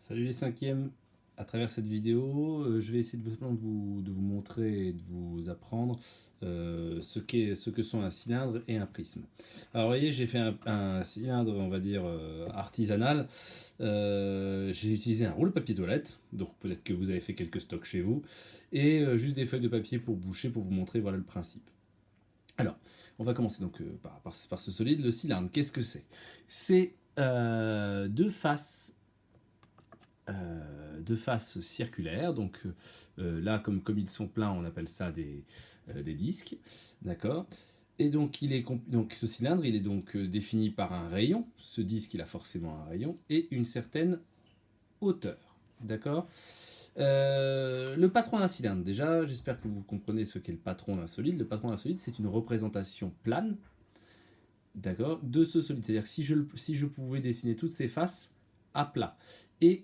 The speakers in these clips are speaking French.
Salut les cinquièmes, à travers cette vidéo, je vais essayer de vous montrer et de vous apprendre ce que sont un cylindre et un prisme. Alors vous voyez, j'ai fait un cylindre, on va dire, artisanal. J'ai utilisé un roule papier toilette, donc peut-être que vous avez fait quelques stocks chez vous, et juste des feuilles de papier pour boucher, pour vous montrer voilà le principe. Alors, on va commencer donc par ce solide. Le cylindre, qu'est-ce que c'est? C'est deux faces circulaires. Donc là, comme ils sont pleins, on appelle ça des disques. D'accord. Et donc, donc ce cylindre, il est donc défini par un rayon. Ce disque, il a forcément un rayon et une certaine hauteur. D'accord. Le patron d'un cylindre, déjà, j'espère que vous comprenez ce qu'est le patron d'un solide. Le patron d'un solide, c'est une représentation plane, d'accord, de ce solide. C'est-à-dire que si je pouvais dessiner toutes ces faces à plat, et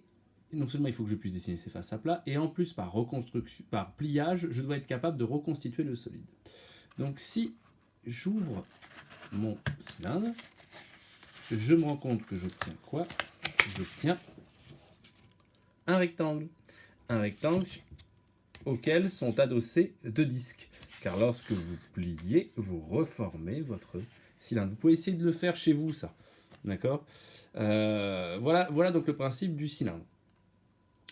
non seulement il faut que je puisse dessiner ces faces à plat, et en plus par reconstruction, par pliage, je dois être capable de reconstituer le solide. Donc si j'ouvre mon cylindre, je me rends compte que j'obtiens quoi? J'obtiens un rectangle. Un rectangle auquel sont adossés deux disques. Car lorsque vous pliez, vous reformez votre cylindre. Vous pouvez essayer de le faire chez vous, ça. D'accord. Voilà donc le principe du cylindre.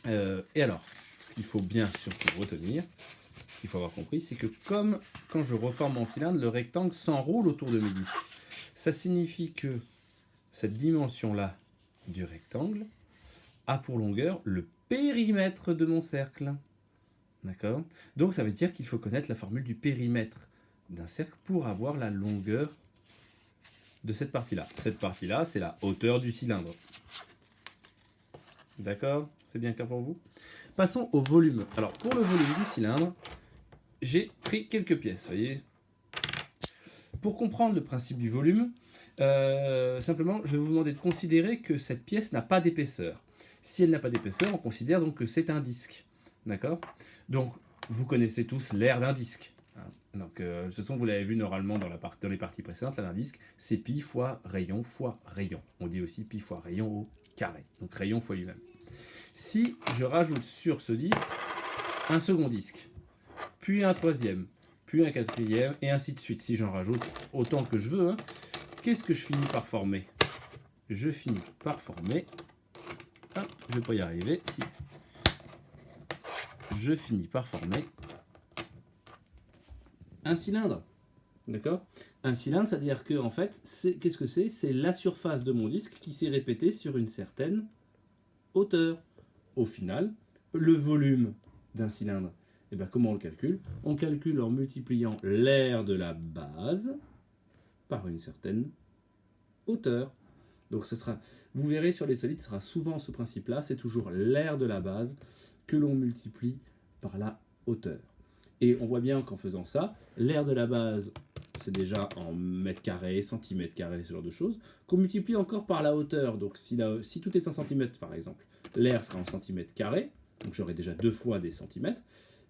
Et alors, ce qu'il faut bien surtout retenir, ce qu'il faut avoir compris, c'est que comme quand je reforme mon cylindre, le rectangle s'enroule autour de mes disques. Ça signifie que cette dimension-là du rectangle a pour longueur le périmètre de mon cercle. D'accord. Donc ça veut dire qu'il faut connaître la formule du périmètre d'un cercle pour avoir la longueur de cette partie-là. Cette partie-là, c'est la hauteur du cylindre. D'accord. C'est bien clair pour vous? Passons au volume. Alors pour le volume du cylindre, j'ai pris quelques pièces, vous voyez. Pour comprendre le principe du volume, simplement, je vais vous demander de considérer que cette pièce n'a pas d'épaisseur. Si elle n'a pas d'épaisseur, on considère donc que c'est un disque. D'accord. Donc, vous connaissez tous l'aire d'un disque. Donc, de toute façon, vous l'avez vu normalement dans les parties précédentes, l'aire d'un disque, c'est pi fois rayon fois rayon. On dit aussi pi fois rayon au carré. Donc, rayon fois lui-même. Si je rajoute sur ce disque un second disque, puis un troisième, puis un quatrième, et ainsi de suite, si j'en rajoute autant que je veux, qu'est-ce que je finis par former? Je finis par former... Ah, je ne vais pas y arriver, si... Je finis par former un cylindre. D'accord. Un cylindre, c'est-à-dire que, en fait, qu'est-ce que c'est? C'est la surface de mon disque qui s'est répétée sur une certaine hauteur. Au final, le volume d'un cylindre, et bien, comment on le calcule? On calcule en multipliant l'aire de la base par une certaine hauteur. Donc, vous verrez sur les solides, ce sera souvent ce principe-là, c'est toujours l'aire de la base que l'on multiplie par la hauteur. Et on voit bien qu'en faisant ça, l'aire de la base, c'est déjà en mètres carrés, centimètres carrés, ce genre de choses, qu'on multiplie encore par la hauteur. Donc si tout est en centimètres, par exemple, l'aire sera en centimètres carrés, donc j'aurai déjà 2 fois des centimètres.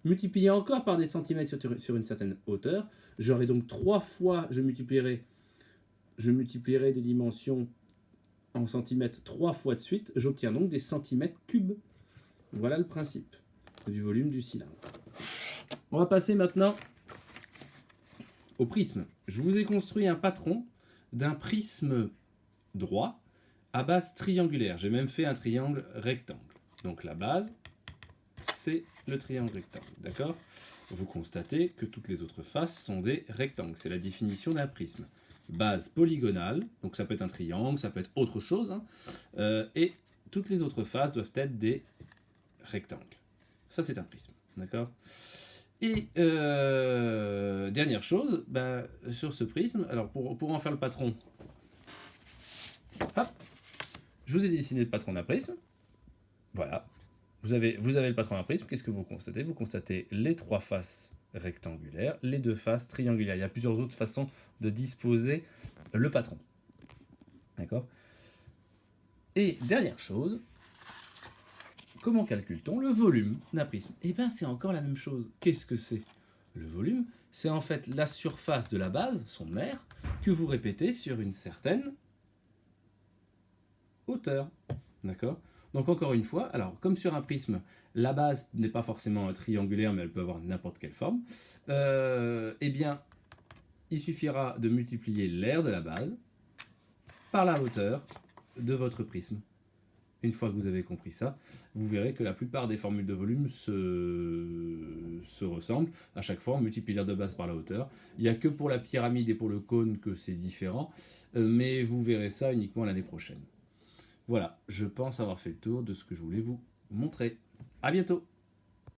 Multiplié encore par des centimètres sur une certaine hauteur, j'aurai donc 3 fois, je multiplierai des dimensions en centimètres 3 fois de suite, j'obtiens donc des centimètres cubes. Voilà le principe du volume du cylindre. On va passer maintenant au prisme. Je vous ai construit un patron d'un prisme droit à base triangulaire. J'ai même fait un triangle rectangle. Donc la base, c'est le triangle rectangle. D'accord? Vous constatez que toutes les autres faces sont des rectangles. C'est la définition d'un prisme. Base polygonale, donc ça peut être un triangle, ça peut être autre chose, et toutes les autres faces doivent être des rectangles. Ça, c'est un prisme. D'accord? Et dernière chose, sur ce prisme, alors pour en faire le patron, hop, je vous ai dessiné le patron d'un prisme. Voilà. Vous avez le patron d'un prisme. Qu'est-ce que vous constatez? Vous constatez les 3 faces rectangulaires, les 2 faces triangulaires. Il y a plusieurs autres façons de disposer le patron. D'accord? Et dernière chose, comment calcule-t-on le volume d'un prisme? Eh bien, c'est encore la même chose. Qu'est-ce que c'est? Le volume, c'est en fait la surface de la base, son aire, que vous répétez sur une certaine hauteur. D'accord? Donc encore une fois, alors comme sur un prisme, la base n'est pas forcément triangulaire, mais elle peut avoir n'importe quelle forme, eh bien, il suffira de multiplier l'aire de la base par la hauteur de votre prisme. Une fois que vous avez compris ça, vous verrez que la plupart des formules de volume se ressemblent. À chaque fois, on multiplie l'aire de base par la hauteur. Il n'y a que pour la pyramide et pour le cône que c'est différent, mais vous verrez ça uniquement l'année prochaine. Voilà, je pense avoir fait le tour de ce que je voulais vous montrer. À bientôt!